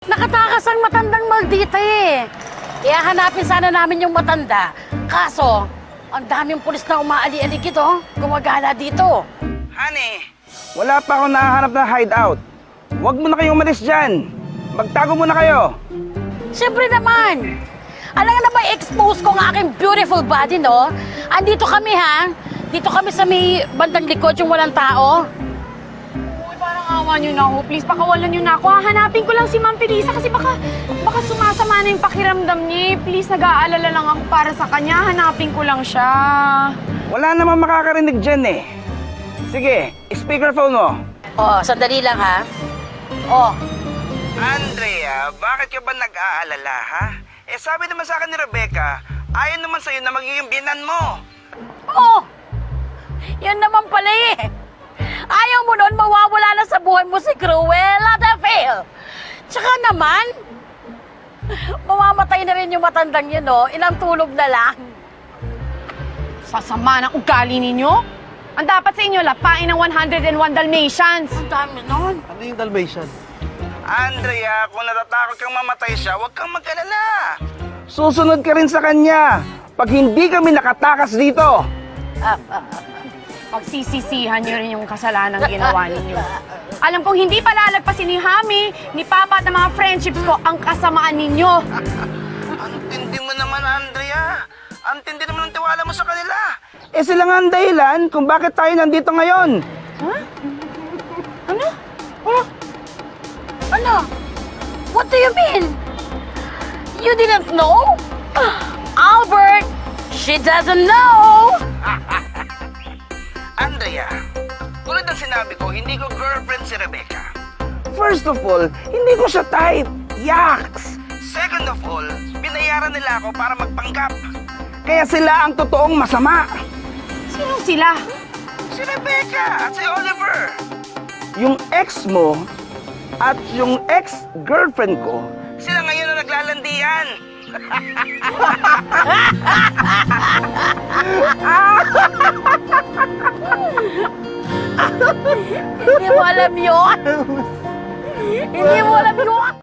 Nakatakas ang matandang Maldita eh. Kaya hanapin sana namin yung matanda. Kaso, ang daming pulis na umaali-ali dito. Gumagala dito. Honey, wala pa akong nahahanap na hideout. Huwag mo na kayong umalis dyan. Magtago muna kayo. Siyempre naman. Alam nga na ba, expose ko ang aking beautiful body, no? Andito kami, ha? Dito kami sa may bandang likod yung walang tao. Uy, parang awa niyo na ako. Please, pakawalan niyo na ako. Hahanapin ko lang si Ma'am Felisa kasi baka sumasama na yung pakiramdam niya. Please, nag-aalala lang ako para sa kanya. Hanapin ko lang siya. Wala namang makakarinig dyan eh. Sige, speakerphone mo. Oh, sandali lang, ha? Oh, Andrea, bakit ka ba nag-aalala, ha? Eh sabi naman sa akin ni Rebecca, ayaw naman sa'yo na magiging binan mo. oh! Yan naman pala eh. Ayaw mo nun, mawawala na sa buhay mo si Cruella de Vil. Tsaka naman, mamamatay na rin yung matandang yun, no? Ilang tulog na lang. Sasama ng ugali ninyo? Ang dapat sa inyo, lapain ng 101 Dalmatians. Ang dami nun. Ano yung Dalmatian? Andrea, kung natatakot kang mamatay siya, huwag kang mag-alala. Susunod ka rin sa kanya pag hindi kami nakatakas dito. Pagsisisihan niyo rin yung kasalanan ginawa ninyo. Alam kong hindi palalagpasin ni Hami, ni Papa at ng mga friendships ko ang kasamaan ninyo. Ang tindi mo naman, Andrea. Ang tindi naman ng tiwala mo sa kanila. Eh sila nga ang dahilan kung bakit tayo nandito ngayon. Huh? Ano? Ano? What do you mean? You didn't know? Albert, she doesn't know. Andrea, tulad ng sinabi ko, hindi ko girlfriend si Rebecca. First of all, hindi ko siya type. Yaks! Second of all, binayaran nila ako para magpanggap. Kaya sila ang totoong masama. Sino sila? Si Rebecca at si Oliver. Yung ex mo at yung ex-girlfriend ko, sila ngayon na naglalandian. Hindi mo alam yun. Hindi mo alam yun.